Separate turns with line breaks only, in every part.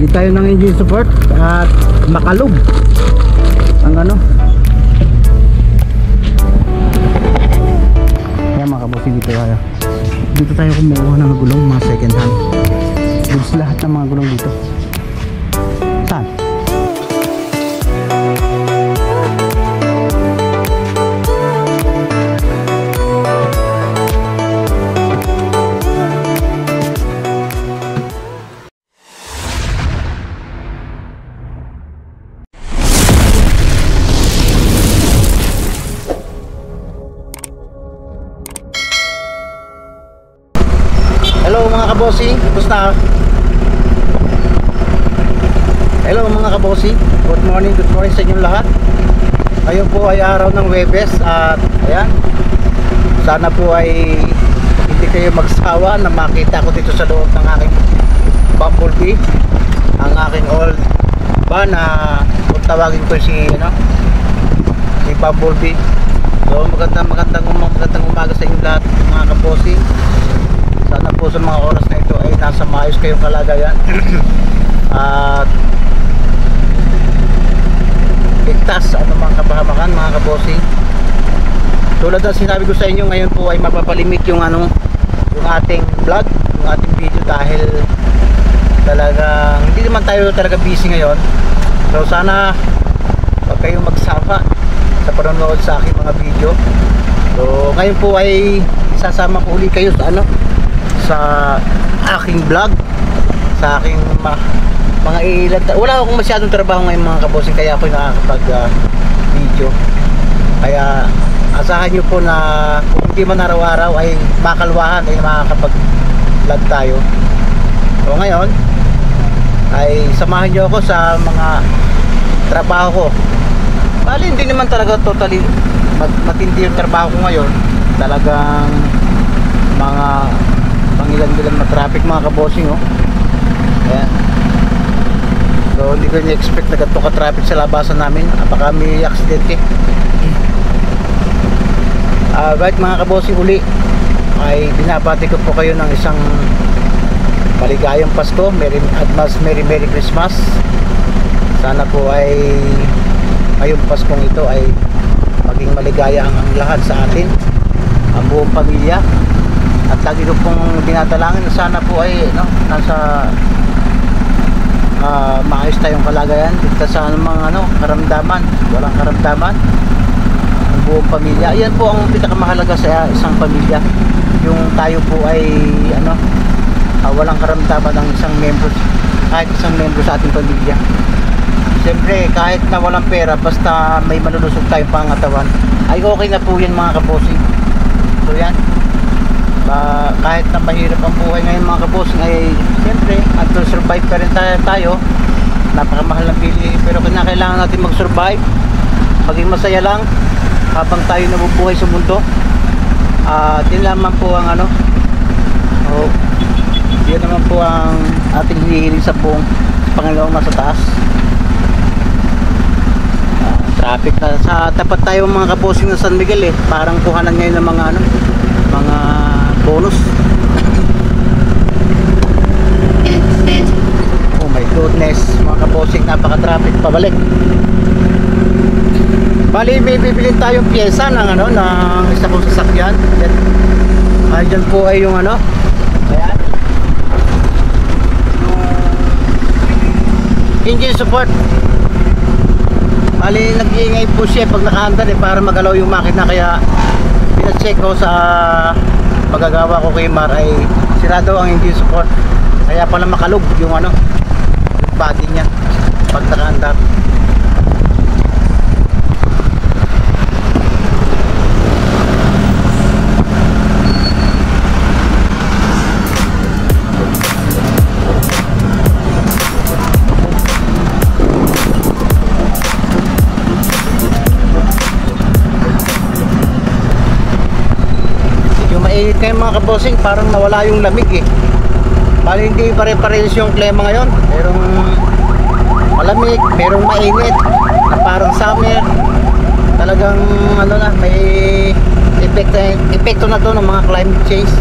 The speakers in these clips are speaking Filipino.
Hindi tayo ng engine support at makalog ang ano. Kaya mga kabossing, dito tayo kumuha ng gulong, mga second hand goods, lahat ng mga gulong dito. Saan? Hello mga kabossing, kumusta? Hello mga kabossing, good morning sa inyong lahat. Ngayon po ay araw ng Huwebes at ayan, sana po ay hindi kayo magsawa na makita ko dito sa loob ng aking Bumblebee, ang aking old van na kung tawagin ko si Bumblebee. So magandang umaga sa inyong lahat mga kabossing. Sana po sa mga oras na ito ay nasa maayos kayong kalagayan at ligtas sa anumang kapahamakan mga kabossing. Tulad ng sinabi ko sa inyo, ngayon po ay mapapalimit yung ating vlog, yung ating video, dahil talagang hindi naman tayo talaga busy ngayon. So sana huwag kayong magsama sa panonood sa aking mga video. So ngayon po ay isasama ko uli kayo sa aking vlog, sa aking mga ilan. Wala akong masyadong trabaho ngayon mga kabossing, kaya ako nakakapag video. Kaya asahan nyo po na kung hindi man araw-araw ay makalwahan ay makakapag vlog tayo. So ngayon ay samahan nyo ako sa mga trabaho ko. Bali hindi naman talaga totally matindi yung trabaho ko ngayon. Talagang mga pangilan-bilan na traffic mga kabossing, oh. Ayan. So hindi ko ni-expect na ganito ka-traffic sa labasan namin. Baka may aksidente. Right mga kabossing, uli ay binabati ko po kayo ng isang maligayang Pasko, Merry Christmas. Sana po ay ngayong Paskong ito ay maging maligaya ang lahat sa atin, ang buong pamilya. At lagi ko pong dinadalangin na sana po ay nasa maayos tayong kalagayan, ligtas sa mga karamdaman, walang karamdaman ang buong pamilya. Yan po ang pinakamahalaga sa isang pamilya, yung tayo po ay walang karamdaman ng isang membro, kahit isang membro sa ating pamilya. Siyempre kahit na walang pera, basta may malulusog tayong pangatawan ay okay na po yan mga kabossing. So yan, kahit na mahirap ang buhay ngayon mga kabossing, ay siyempre at to survive pa rin tayo. Napakamahal ng bilihin, pero kailangan natin mag-survive, maging masaya lang habang tayo nabubuhay sa mundo. Yun naman po ang yun naman po ang ating hinihiling sa buong Panginoong nasa taas. Traffic na sa tapat tayo mga kabossing ng San Miguel, parang kuhanan ngayon ng mga mga bonus. Oh my goodness mga kabossing, napaka-traffic pabalik. Bali may bibilin tayong pyesa ng ng isa kong sasakyan. Diyan po ay yung ayan, engine support. Bali nag-iingay po siya pag nakaandar para magalaw yung makina, kaya pina-check ko sa magagawa ko kay Mar ay sirado ang engine support, kaya pala makalog yung body niya pag nakaandar. Mainit kayo mga kabossing, parang nawala yung lamig Bali hindi pare-parehas yung klima ngayon. Merong malamig, merong mainit na parang summer. Talagang may epekto na to ng mga climate change.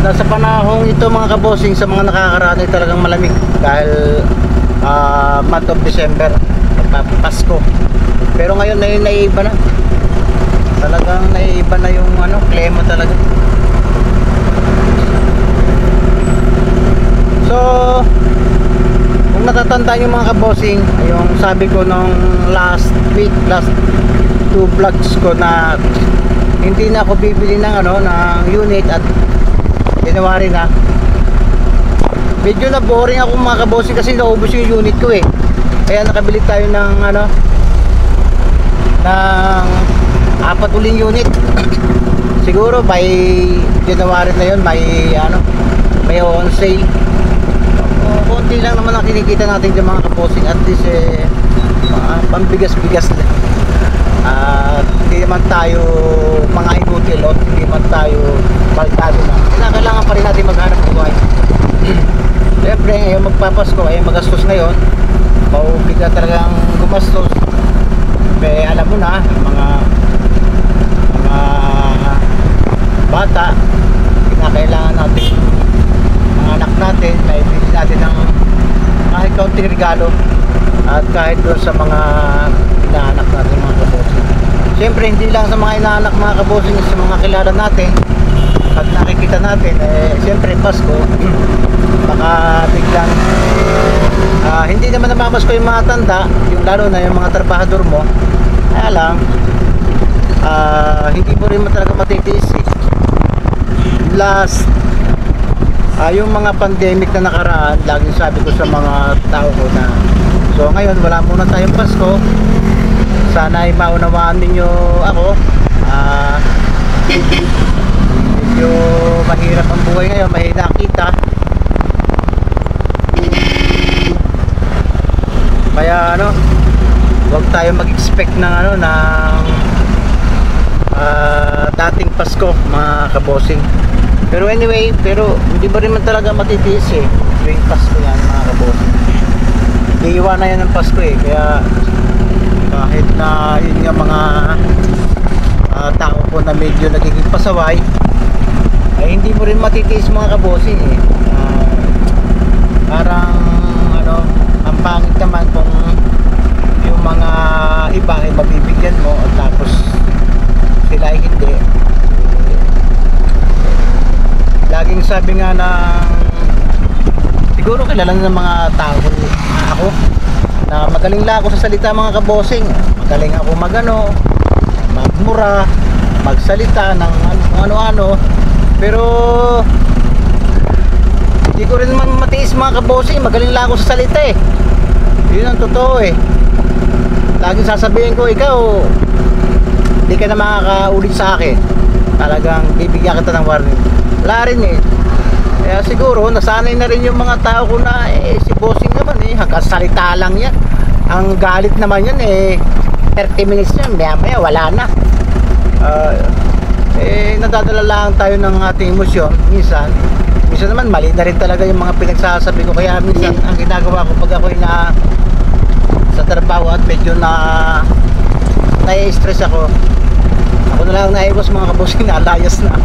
Nasa panahong ito mga kabossing, sa mga nakakaraan ay talagang malamig dahil month of December, Pasko. Pero ngayon naiiba na, talagang naiiba na yung klima talaga. So kung natatandaan yung mga kabosing, yung sabi ko nung last two vlogs ko na hindi na ako bibili ng ng unit at January na, medyo na boring ako mga kabosing kasi naubos yung unit ko eh. Kaya nakabili tayo ng ng 4 uling unit. Siguro by January na yun may on sale. Konti lang naman ang kinikita natin dyan mga kabosing, at least pambigas-bigas na. Hindi naman tayo mga igutil o hindi naman tayo paltado na. Kailangan pa rin natin maghanap buhay. Siyempre ngayon magpapasko ay magastos ngayon, maubiga talagang gumastos. Pero alam mo na, mga bata, kinakailangan natin, mga anak natin, naibili natin ng kahit kaunting regalo, at kahit doon sa mga inaanak natin mga kabosing. Siyempre hindi lang sa mga inaanak mga kabosing, sa mga kilala natin, pag nakikita natin siyempre Pasko, baka biglang hindi naman namamasko yung mga tanda, yung lalo na yung mga trabahador mo. Kaya lang hindi mo rin talaga matitiis eh. Last yung mga pandemic na nakaraan, laging sabi ko sa mga tao ko na so ngayon wala muna tayong Pasko, sana ay maunawaan ninyo ako. Medyo mahirap ang buhay ngayon, mahina kita, kaya huwag tayo mag-expect ng dating Pasko mga kabosing. Pero anyway, hindi ba rin man talaga matitiis eh tuwing Pasko yan mga kabosing. Iiwan na yan ng Pasko eh, kaya kahit na yun nga mga tao po na medyo nagiging pasaway, ay hindi mo rin matitiis mga kabosing eh. Parang ang pangit naman kung yung mga iba ay mabibigyan mo at tapos sila ay hindi. Laging sabi nga ng siguro kilala ng mga tao ako na magaling lang ako sa salita mga kabosing. Magaling ako magmura, magsalita ng ano-ano, pero hindi ko rin naman matiis mga kabosing. Magaling lang ako sa salita eh, yun ang totoo eh. Laging sasabihin ko, ikaw hindi ka na makakaulit sa akin, talagang bibigyan kita ng warning. Wala rin eh. Kaya siguro nasanay na rin yung mga tao ko na si bossing naman eh, hanggang salita lang yan. Ang galit naman yan 30 minutes yan, maya wala na. Nadadala lang tayo ng ating emosyon. Minsan naman mali na rin talaga yung mga pinagsasabi ko. Kaya minsan ang ginagawa ko pag ako'y sa trabaho at medyo nai-stress ako na lang naiwas mga kabosing, nalayas na.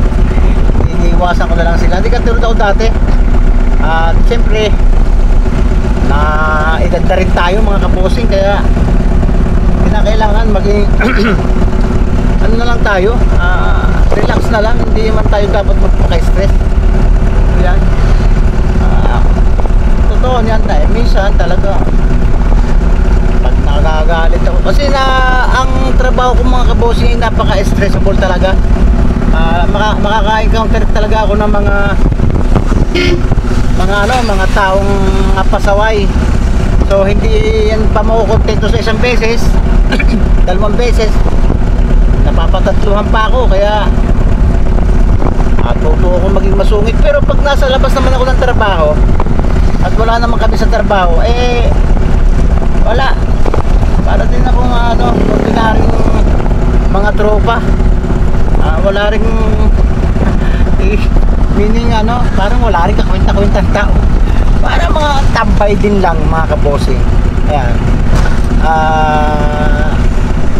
Iniiwasan ko na lang sila. Hindi katulad ako dati. At siyempre na edad na rin tayo mga kabosing, kaya kinakailangan maging na lang tayo, relax na lang. Hindi naman tayo dapat magpaka-stress. Yan, totoo yan tayo. Minsan talaga pag nakagalit ako kasi ang trabaho ko mga kabosing ay napaka-stressful talaga. Makaka-encounter talaga ako ng mga taong pasaway. So hindi yan pa makukontento sa isang beses, dalawang beses, napapatatluhan pa ako. Kaya totoo ako maging masungit. Pero pag nasa labas naman ako ng trabaho at wala naman kami sa trabaho, wala, para din akong ordinaryong mga tropa. Wala ring meaning parang wala ring kakwenta-kwentang tao, para mga tambay din lang mga kabosing. Ayan,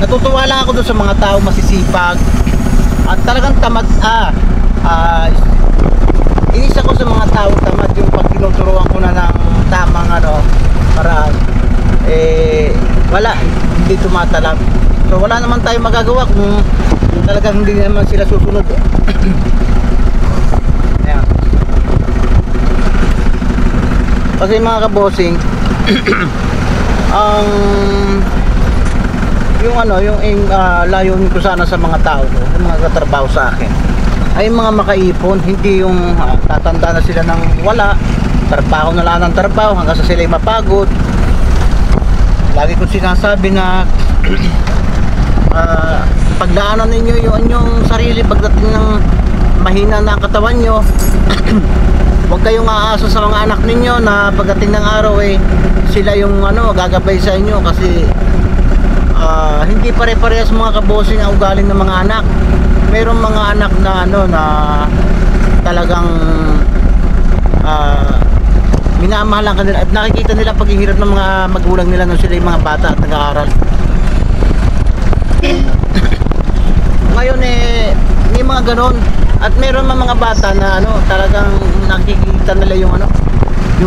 natutuwa lang ako doon sa mga tao masisipag at talagang tamad. Inis ako sa mga tao tamad, yung pag tinuturuan ko na ng tamang paraan, wala, hindi tumatalab. So wala naman tayo magagawa kung talagang hindi naman sila susunod. Ayan. Kasi mga kabosing, ang yung layunin ko sana sa mga tao ko, yung mga katrabaho sa akin, ay mga makaipon, hindi yung tatanda na sila ng wala, trabaho na lang ng trabaho hanggang sa sila ay mapagod. Lagi ko sinasabi na pagdaanan ninyo yung inyong sarili pagdating ng mahina na ang katawan nyo. Huwag kayong aasa sa mga anak ninyo na pagdating ng araw sila yung gagabay sa inyo, kasi hindi pare-parehas mga kabosing ang ugaling ng mga anak. Mayroong mga anak na na talagang minamahalan ka nila at nakikita nila paghihirap ng mga magulang nila nung sila yung mga bata at nag-aaral. Ngayon may mga ganon, at meron mga bata na talagang nakikita nila yung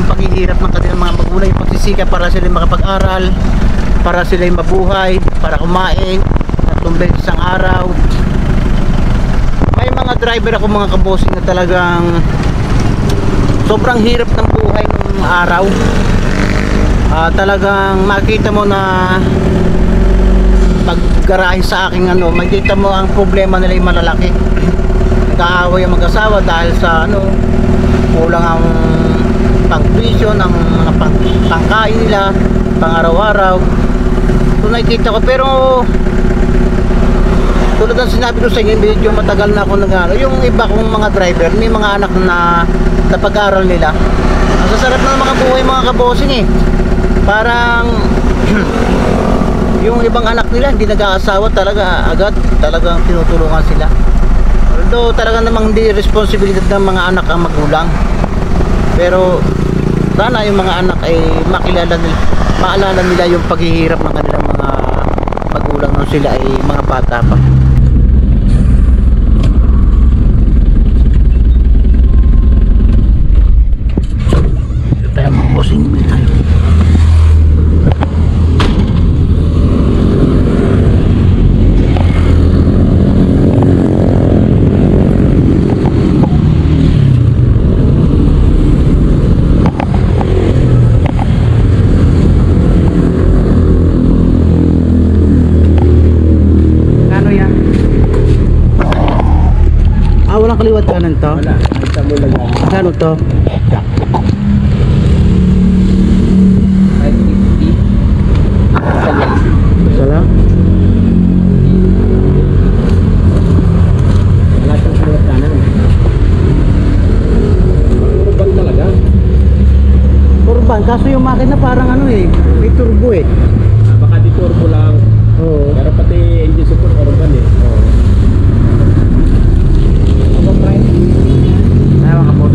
paghihirap ng kanilang mga magulang, yung pagsisikap para sila makapag-aral, para sila mabuhay, para kumain 3 beses isang araw. May mga driver ako mga kabosing na talagang sobrang hirap ng buhay ng araw. Talagang makita mo na paggarahe sa aking makita mo ang problema nila yung malalaki. Nag-aaway ang mag-asawa dahil sa kulang ang pang-tuition, ang mga pangkain nila pang araw-araw. So nakikita ko, pero tulad ng sinabi ko sa inyo, medyo matagal na ako yung iba kong mga driver, may mga anak na napag-aral nila. Ang sasarap na mga buhay mga kabosing parang yung ibang anak nila hindi nag-aasawa talaga agad, talagang tinutulungan sila. Although talaga namang hindi responsibilidad ng mga anak ang magulang, pero sana yung mga anak ay maalala nila yung paghihirap ng kanilang mga magulang nung sila ay mga bata pa. Tayo mga bossing, tayo. Walang kaliwat kanan to? Wala, ang mo lang yan. Kano to? 550. Isa lang? Wala siyang kaliwat kanan. Urban talaga? Urban, kaso yung makina parang may turbo baka di turbo lang. Oo. Pero pati engine support urban Oo. Ayaw ka po.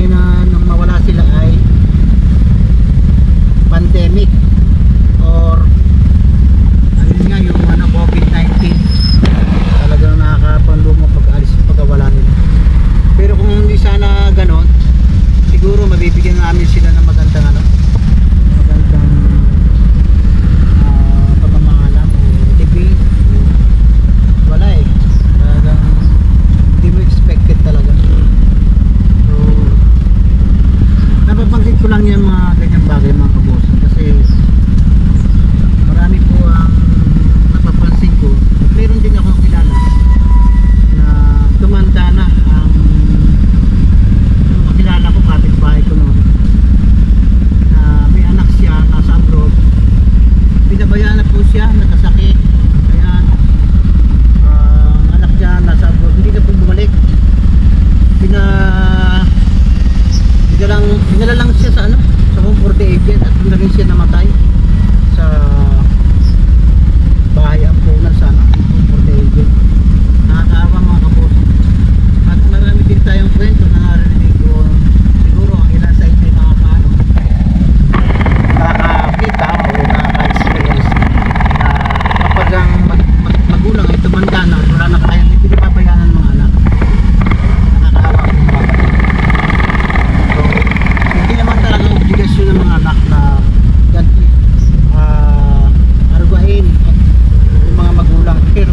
kasi na nung mawala sila ay pandemic or ayun nga yung COVID-19, talagang nakakapanlumo pag-alis pagkawala nila. Pero kung hindi sana ganon, siguro mabibigyan namin sila ng magandang pamamahala o TV. Wala eh, talagang hindi mo expected talaga. So napapansin ko lang yung mga ganyang bagay mga kabossing, kasi marami po ang napapansin ko. Meron din ako kilala na tumanda na ang kakilala ko, kapitbahay ko noon, na may anak siya nasa abroad, pinabayaan na po siya, nagkasakit, ayan, anak niya nasa abroad, hindi na po bumalik, dinala lang siya sa sa comfort agent, at doon na rin siya namatay sa bahay ampunan sa comfort agent. Nakakaawa mga kapos. At marami din tayong kwento na narinig ko, siguro ang ilan sa inyo nakakakita o nakaka-experience na kapag ang magulang ay tumanda na, wala na kaya, hindi pinapabayaan ng mga anak. Nakakaawa po mga kapos. So hindi naman talaga obligasyon ng mga anak na arugwain yung mga magulang, pero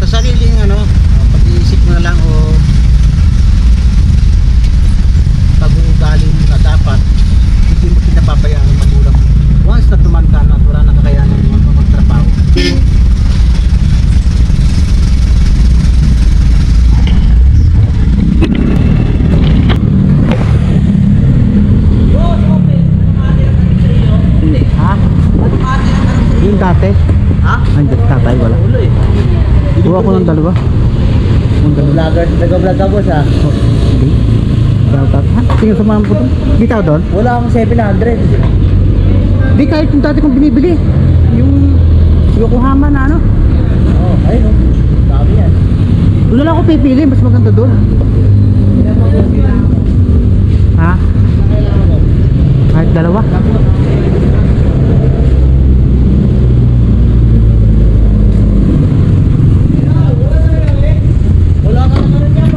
sa sariling pag-iisip mo na lang o pag-uugali mo na dapat hindi mo pinapabayaan ang magulang mo once na tumanda na at wala na kakayanan mo magtrabaho. Ha? Yung dati? Ha? Ay, tatay wala. Kuha ko ng dalawa.
Vlogger, nag-vlog ka boss ha?
Okay. Ha? Tingnan sa mga puto. Bitaw doon?
Wala akong 700.
Di kahit yung dati kong binibili. Yung Yokohama na
Oo, ayun o. Dami yan.
Doon lang ako pipili, mas maganda doon. Ha? Kahit dalawa?
Wala ka naman yan.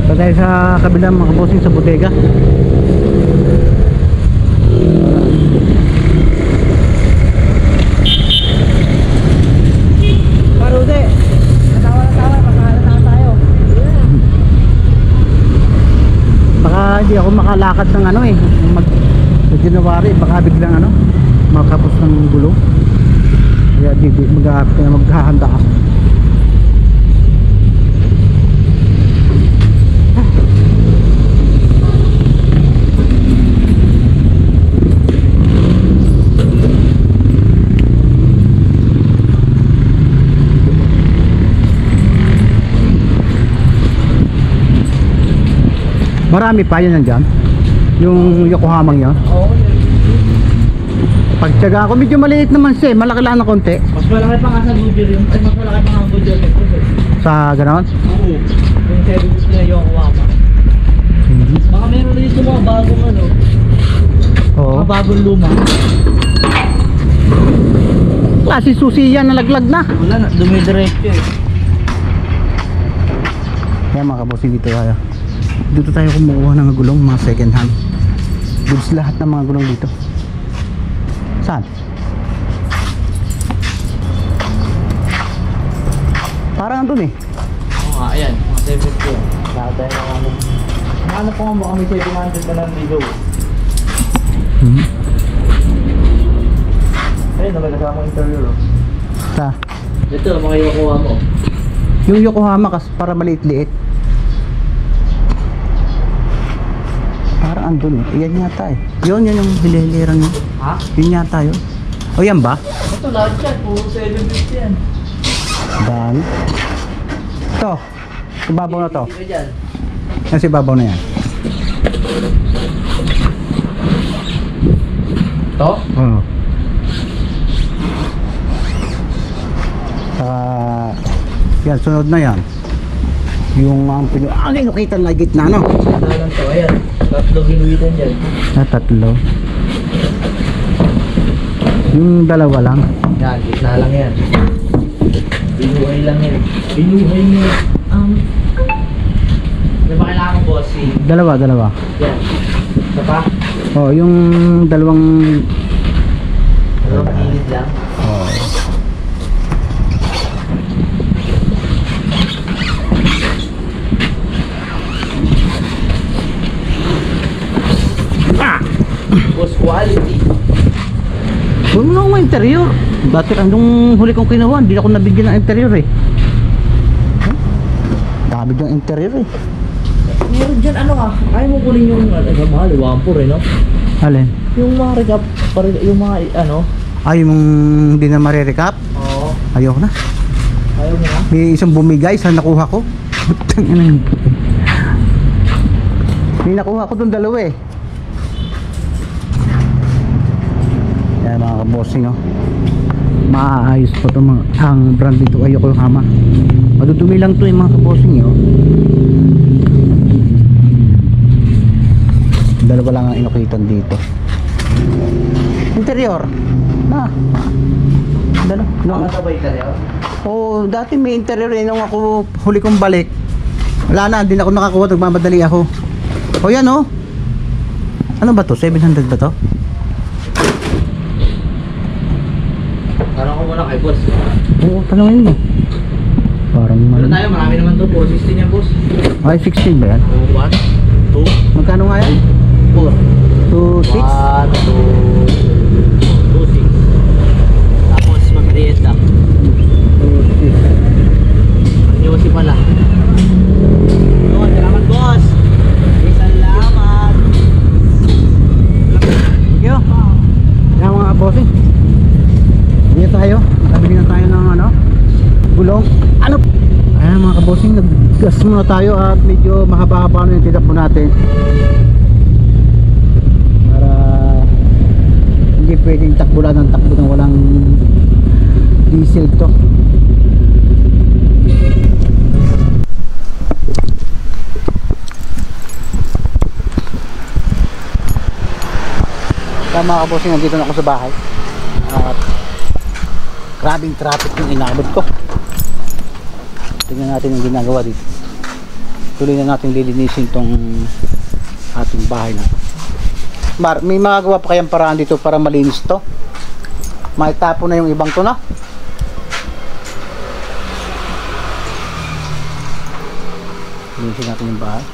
Patay sa kabilang mga kabosing sa bodega.
Parude. Natawa, magkakalatawa tayo.
Baka hindi ako makalakad ng sa January, baka biglang makapos ng gulong. Kaya maghahanda ako. Marami pa yun nandyan. Yung Yokohamang yun.
Oo.
Pagtsaga ako, medyo maliit naman siya, malaki lang na konti.
Mas malaki pa nga sa Goodyear yun. Mas malaki pa nga ang Goodyear.
Sa gano'n?
Oo. Yung 7 na yung Yokohama. Baka meron na dito mga bagong
Oo.
mga bagong luma.
Klase susi yan, nalaglag na.
Wala na, dumidiretso eh.
Kaya mga kabosing, dito tayo kumukuha ng gulong, mga second hand goods, lahat ng mga gulong dito. Saan? Parang andun eh.
Oo nga, ayan, mga 750 yan. Lahat tayo ng ano po nga, kami 700 na lang dito. Ayun, nagkasama ang interior.
Sa?
Ito, mga Yokohama.
Yung Yokohama kasi para maliit-liit. Parang andun eh. Yan yata eh. Yun yung hilihiliran mo.
Ha?
Yun yata yun. O yan ba?
Ito lahat yan, puro 750 yan.
Dami. Ito. Si babaw na to.
Dito dyan.
Yan si babaw na yan.
To?
Oo. Yan, sunod na yan. Yung inukitan na gitna, no?
Talang to, ayan. Tatlo ginuwitan dyan.
Tatlo. Yung dalawa lang.
Yan, gitna lang yan. Binuhay lang yan. Binuhay niya. Ano ba kailangan ko, bossing?
Dalawa.
Yan. Isa pa?
Oh, yung dalawang
Gilid lang.
oh.
Boss quality.
Huwag mo na akong interior. Dati nung huli kong kinuha, hindi ako nabigyan ng interior eh. Dami ng interior eh.
Meron dyan ano ah. Ayaw mo kunin yung mahal, wampur eh no?
Alin?
Yung mga recap, yung mga ano.
Ay, yung hindi na marirecap?
Oo.
Ayoko na.
Ayaw mo na?
May isang bumigay sa nakuha ko. Butang ina yun. May nakuha ko dun dalawa eh. Yan mga kabossing oh. Maayos po ito mga. Ang brand dito ay Yokohama. Madudumi lang to yung mga kabossing oh. Dalawa lang ang inukitan dito. Interior na
Ano ba interior?
oh, dati may interior eh nung ako huli kong balik. Wala na, hindi na ako nakakuha, nagmamadali ako. O yan oh. Ano ba to? 700 ba to?
Tanong ko muna kay boss.
Oo, tanongin mo. Parang
Ano tayo? Marami naman to. 460 niya boss.
ay 16 ba yan?
1, 2,
Magkano nga yan?
4.
2, 6?
1, 2, 6. Tapos mag-diet lang.
2, 6.
Yosi pala. Oh, salamat boss. Salamat.
Thank you. Yan mga bossing. Dito tayo. Nakabili na tayo ng ano? Gulong. Ano? Ayan mga kabossing, nag-gas muna tayo at medyo mahaba-haba na yung titap natin. Para hindi pwedeng takbo lang ng takbo ng walang diesel to. Kaya mga kabossing, nandito na ako sa bahay. At grabing traffic yung inabot ko. Tingnan natin yung ginagawa dito. Tuloy na natin lilinisin tong ating bahay na. May magagawa pa kayang paraan dito para malinis to? Maitapo na yung ibang to na? Linisin natin yung bahay.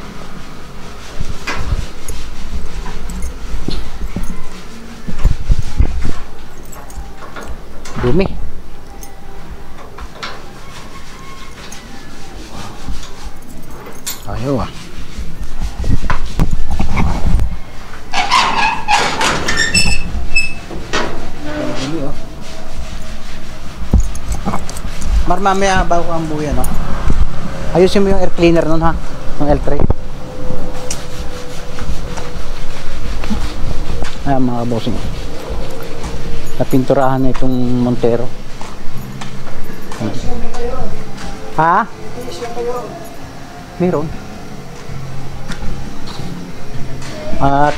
Dumi. Ayaw ah. Dumi oh. Mamaya bago ang buya no. Ayusin mo yung air cleaner nun ha. Yung L3. Ayan mga bossing. Napinturahan na itong Montero. Ha? Meron. At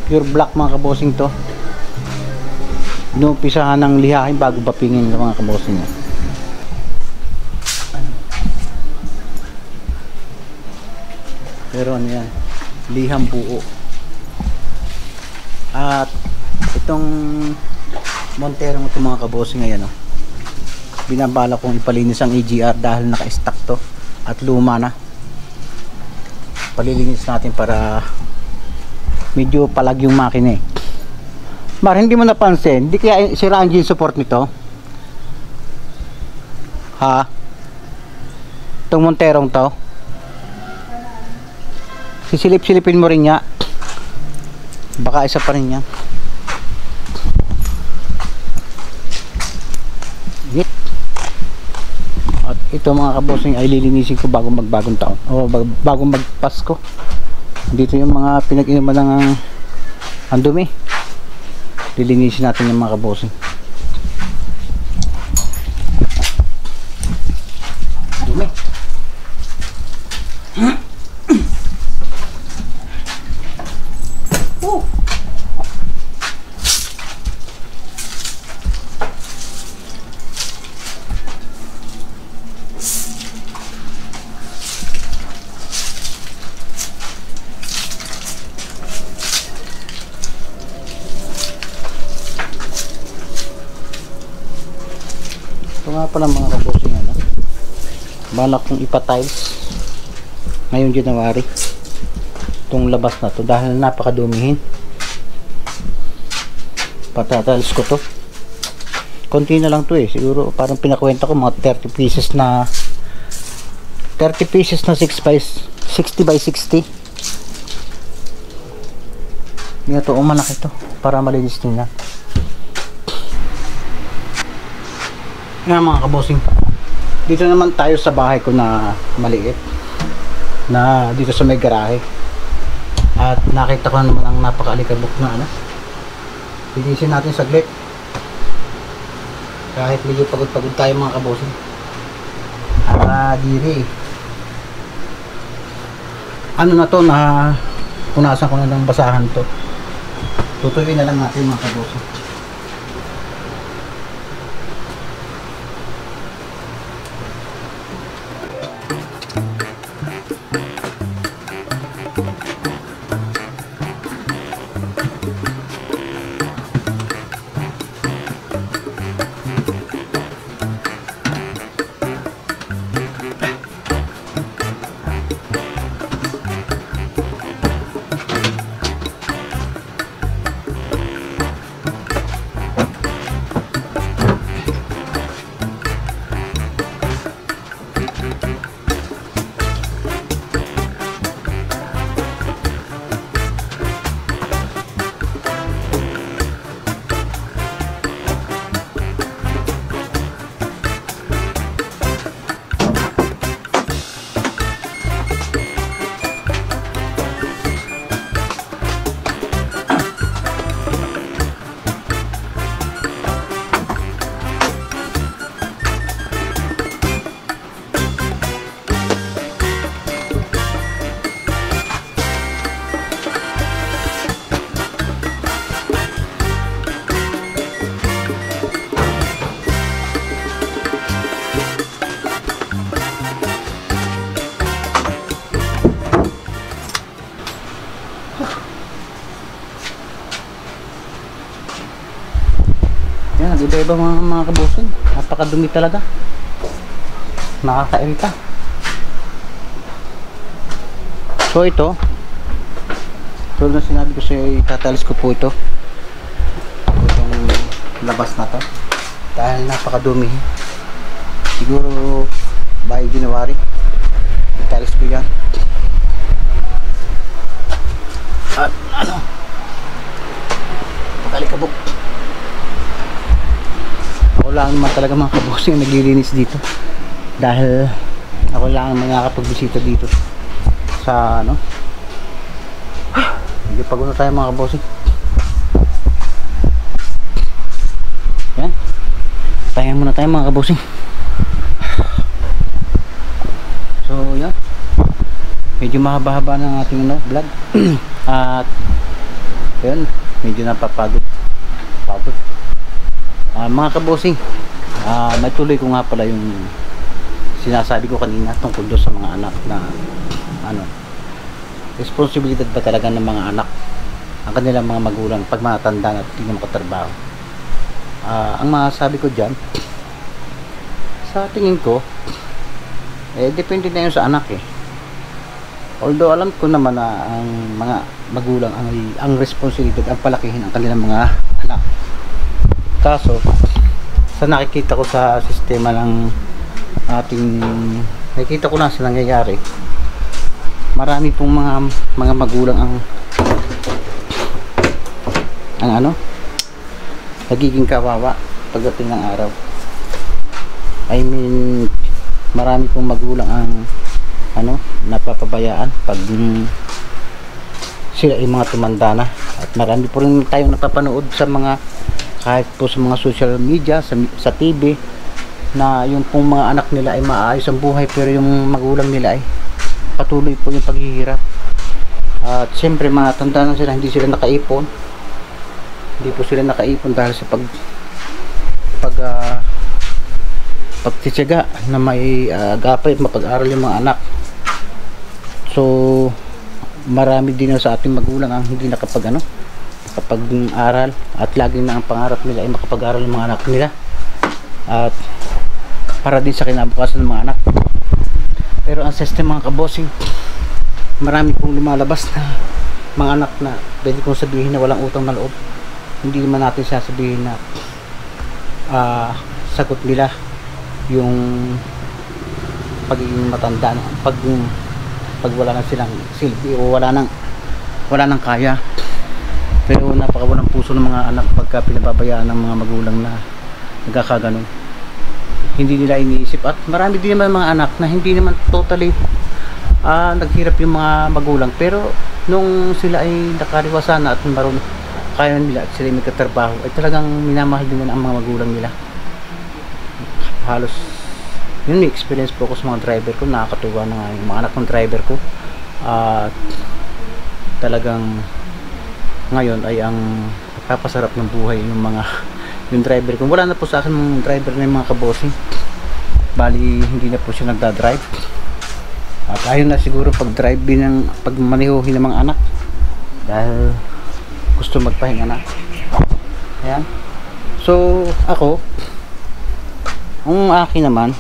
pure black mga kabosing to. Inumpisahan ng lihahin bago bapingin ng mga kabosing niya. Pero ano yan? Liham buo. At itong Montero mo itong mga kabosing ngayon oh. Binabala kong ipalinis ang EGR dahil naka-stack to at luma na. Palilinis natin para medyo palag yung makina eh. Mar, hindi mo napansin, hindi kaya sira ang engine support nito? Ha? Itong Monterong to? Sisilip-silipin mo rin niya. Baka isa pa rin yan. Git. At ito mga kabosing ay lilinisin ko bago magbagong taon o bago magpasko. Dito yung mga pinag-inuman ng ang dumi. lilinisin natin yung mga kabosing. Dumi. Ito nga pala mga kabosing, ano, balak kong ipa-tiles ngayong January itong labas na to dahil napakadumihin. Patatiles ko to, konti na lang to eh, siguro parang pinakwenta ko mga 30 pieces na 60 by 60. Nga to, umanak ito para malinis nila. Nga mga kabosing, dito naman tayo sa bahay ko na maliit, na dito sa may garahe, at nakita ko naman ang napakaalikabok na ano. Linisin natin saglit kahit medyo pagod tayo mga kabosing. Diri ano na to, na punasan ko na ng basahan to, tutuloy na lang natin mga kabosing. Yan, iba-iba mga kabosing, napakadumi talaga, nakakairita. So ito, tulad na sinabi ko sa'yo, itatalis ko po ito, itong labas na to dahil napakadumi. Siguro by January italis ko yan. At ano, pakalikabok. Ako lang naman talaga mga kabosing ang naglilinis dito dahil ako lang naman nakakapagbisita dito sa ano. Hindi pagod na tayo mga kabosing. Yan, pahinga muna tayo mga kabosing. So yan, medyo mahaba-haba ng ating ano, vlog. At yun, medyo napapagod mga kabosing. May tuloy ko nga pala yung sinasabi ko kanina tungkol doon sa mga anak na ano, responsibilidad ba talaga ng mga anak ang kanilang mga magulang pag matanda na at hindi na makatrabaho. Ang masasabi ko dyan, sa tingin ko, depende na yun sa anak eh. Although alam ko naman na ang mga magulang ang responsibilidad ang palakihin ang kanilang mga anak. Kaso sa nakikita ko sa sistema ng ating, nakikita ko na sa nangyayari, marami pong mga magulang ang ano, nagiging kawawa pagdating ng araw. I mean, marami pong magulang ang ano, napapabayaan pag sila ay mga tumanda na at marami po rin tayong napapanood sa mga, kahit po sa mga social media, sa TV, na yung pong mga anak nila ay maayos ang buhay, pero yung magulang nila ay patuloy po yung paghihirap. At siyempre matanda na sila, hindi sila nakaipon, dahil sa pagtitiyaga na may agapay mapag-aral yung mga anak. So marami din sa ating magulang ang hindi nakapag-aral, at lagi na ang pangarap nila ay makapag-aral yung mga anak nila, at para din sa kinabukasan ng mga anak. Pero ang system, mga kabossing, marami pong lumalabas na mga anak na pwede kong sabihin na walang utang na loob. Hindi naman natin sasabihin na sagot nila yung pagiging matanda, pag wala na silang silbi o wala nang kaya. Pero napakawalang puso ng mga anak pagka pinababayaan ng mga magulang na nagkakaganon. Hindi nila iniisip, at marami din naman mga anak na hindi naman totally naghirap yung mga magulang, pero nung sila ay nakariwasa na at marunong, kaya nila at sila may katrabaho, ay talagang minamahal din nila ang mga magulang nila. Halos yun, may experience po ako sa mga driver ko, nakakatuwa na nga yung mga anak ng driver ko. Talagang ngayon ay ang nagpapasarap ng buhay yung driver ko. Wala na po sa akin mga driver na yung mga kabossing, bali hindi na po siya nagdadrive, at ayun na siguro pagmanehohin ng mga anak, dahil gusto magpahinga na. Ayan. So ako, ang akin naman,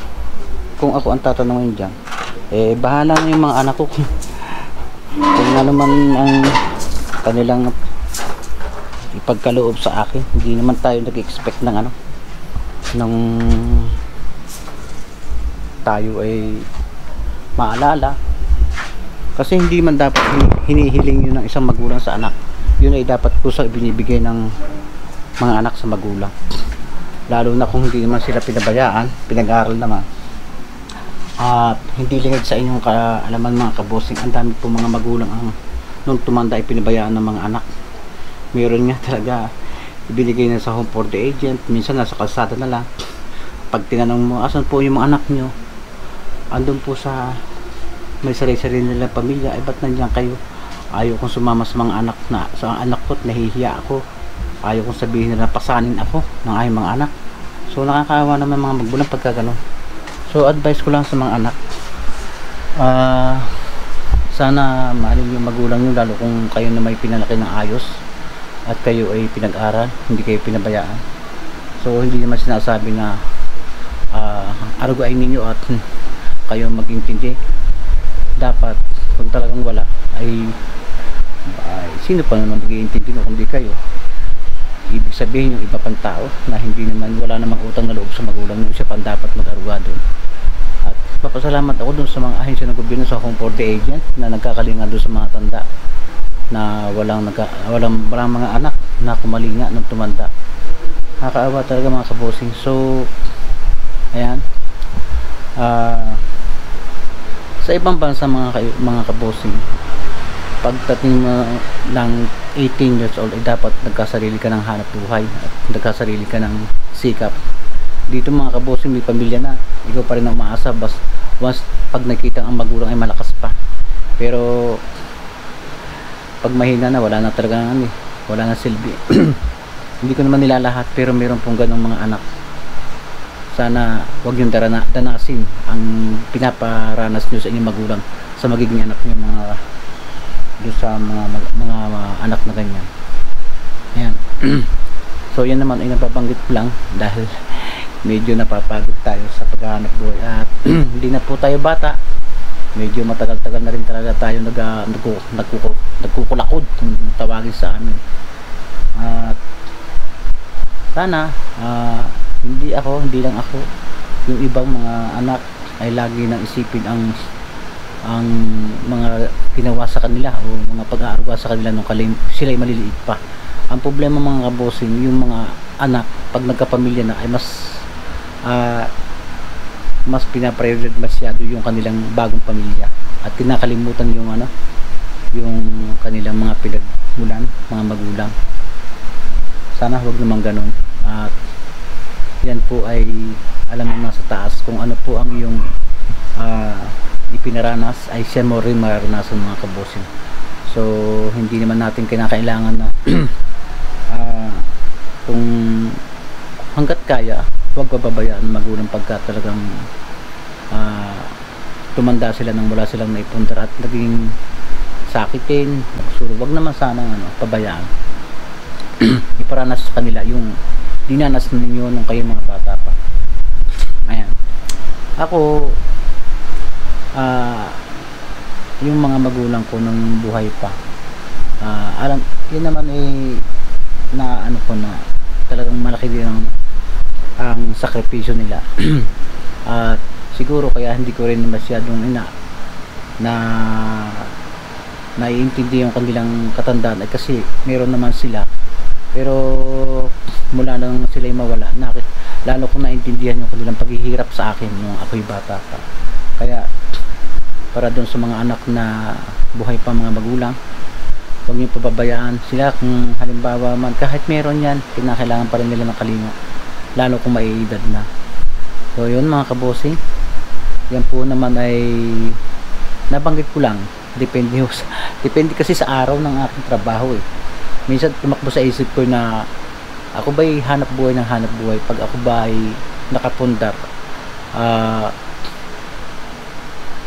kung ako ang tatanungin dyan, bahala na yung mga anak ko kung ano man ang kanilang ipagkaloob sa akin. Hindi naman tayo nag-expect ng nung tayo ay maalala, kasi hindi man dapat hinihiling yun ng isang magulang sa anak. Yun ay dapat kusang ibinibigay ng mga anak sa magulang, lalo na kung hindi naman sila pinabayaan, pinag-aral naman, at hindi lingid sa inyong kaalaman, mga kabossing. Ang dami po mga magulang ang nung tumanda ay pinabayaan ng mga anak. Meron nga talaga ibinigay na sa home for the agent, minsan nasa kalsada na lang. Pag tinanong mo, asan po yung mga anak nyo, andun po sa may sarili-sarili nilang pamilya. Ay ba't nandiyan kayo? Ayaw kong sumama sa mga anak sa anak ko, at nahihiya ako. Ayaw kong sabihin na pasanin ako ng ayong mga anak. So nakakaawa naman mga magulang pagka ganun. So advice ko lang sa mga anak, sana mahalin yung magulang nyo, lalo kung kayo na may pinalaki ng ayos at kayo ay pinag-aral, hindi kayo pinabayaan. So hindi naman sinasabi na arugain ninyo at kayo mag-intindi. Dapat kung talagang wala ay sino pa naman mag-iintindi no kundi kayo. Ibig sabihin yung iba pang tao na hindi naman, wala namang utang na loob sa magulang nyo, siya pang dapat mag-aruga doon. At papasalamat ako doon sa mga ahensya ng gobyerno, sa home for the agent na nagkakalinga doon sa mga tanda na walang mga anak na kumalinga nung tumanda. Nakakaawa talaga mga kabossing. So ayan, sa ibang bansa mga kabossing, pagdating ng 18 years old ay dapat nagkasarili ka ng hanap buhay at nagkasarili ka ng sikap. Dito mga kabossing, may pamilya na, ikaw pa rin ang umaasa once pag nakita ang magulang ay malakas pa. Pero pag mahina na, wala na talaga wala na silbi. Hindi ko naman nilalahat, pero meron pong ganong mga anak. Sana wag yung danasin ang pinaparanas nyo sa inyong magulang sa magiging anak nyo, doon sa mga anak na ganyan. Ayan. So yan naman ay napabanggit lang dahil medyo napapagod tayo sa paghahanap buhay, at hindi na po tayo bata, medyo matagal-tagal na rin talaga tayo nagkukulakod kung tawagin sa amin. At sana hindi lang ako, yung ibang mga anak ay lagi nang isipin ang mga ginawa sa kanila o mga pag-aaruga sa kanila nung sila ay maliliit pa. Ang problema mga kabossing, yung mga anak pag nagkapamilya na ay mas pinapriority masyado yung kanilang bagong pamilya, at kinakalimutan yung kanilang mga mulan, mga magulang. Sana huwag naman ganun. At yan po ay alam mo nasa taas kung ano po ang iyong ipinaranas ay siya mo rin mararanasan mga kabosing. So hindi naman natin kinakailangan na kung hanggat kaya huwag pababayaan magulang pagka talagang tumanda sila nang wala silang naipundar at naging sakitin, nagsuro. Huwag naman sana pabayaan. Iparanas sa kanila yung dinanas ninyo nung kayo mga bata pa. Ayan. Ako yung mga magulang ko nung buhay pa, alam, yun naman na ano ko na talagang malaki din ang sakripisyo nila. At siguro kaya hindi ko rin masyadong naiintindi yung kanilang katandaan ay kasi meron naman sila, pero mula nang sila mawala, lalo kong naintindihan yung kanilang paghihirap sa akin nung ako'y bata pa. Kaya para doon sa mga anak na buhay pa mga magulang, huwag niyo pababayaan sila. Kung halimbawa man kahit meron yan, kinakailangan pa rin nila ng kalinga, lalo kung may edad na. So yun mga kabosing, yan po naman ay nabanggit ko lang, depende kasi sa araw ng aking trabaho minsan tumakbo sa isip ko na ako ba'y hanap buhay ng hanap buhay, pag ako ba'y nakapundar,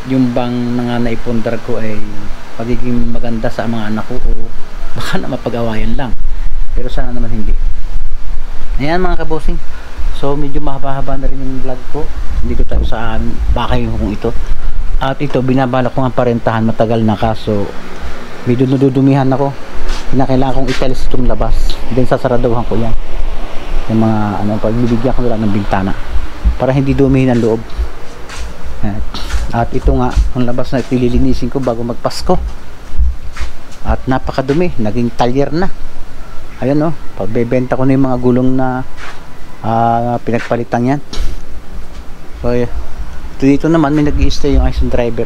yung bang naipundar ko ay pagiging maganda sa mga anak ko o baka na mapag-awayan lang, pero sana naman hindi. Ayan mga kabosing, so medyo mahaba-haba na rin yung vlog ko, hindi ko tayo saan bakay kung ito. At ito binabala ko nga parentahan, matagal na, kaso medyo nadudumihan ako, kinakailangan kong italis itong labas, then sasaraduhan ko yan yung mga pagbibigyan ko lang ng bintana para hindi dumihin ang loob. At ito nga ang labas na ililinisin ko bago magpasko, at napakadumi, naging talyer na. Ayan pagbebenta ko na yung mga gulong na pinagpalitan yan. So dito naman may nag-i-stay yung isang driver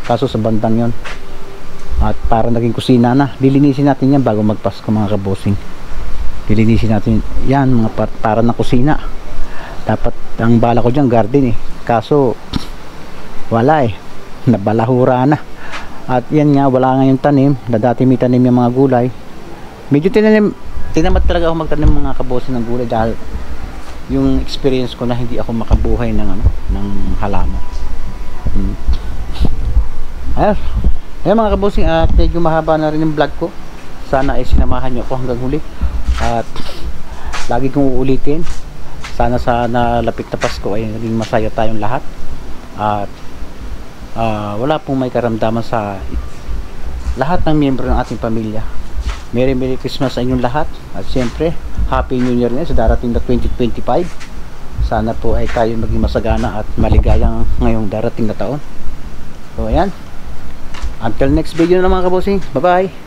kaso sa bandang yon, at para naging kusina na. Lilinisin natin yan bago magpasko mga kabosing. Lilinisin natin yan mga para na kusina. Dapat ang bala ko dyan garden kaso wala nabalahura na. At yan nga, wala nga yung tanim na dati may tanim yung mga gulay. Medyo tinamad talaga ako magtanim mga kabosing ng gulay dahil yung experience ko na hindi ako makabuhay ng halaman. Ayan mga kabosing, at medyo mahaba na rin yung vlog ko. Sana ay sinamahan nyo ako hanggang huli, at lagi kong uulitin, sana sa nalapit na Pasko ay naging masaya tayong lahat, at wala pong may karamdaman sa lahat ng miyembro ng ating pamilya. Merry Christmas sa inyong lahat, at siyempre Happy New Year na sa darating na 2025. Sana po ay kayo maging masagana at maligayang ngayong darating na taon. So ayan, until next video na mga kabosing, bye bye.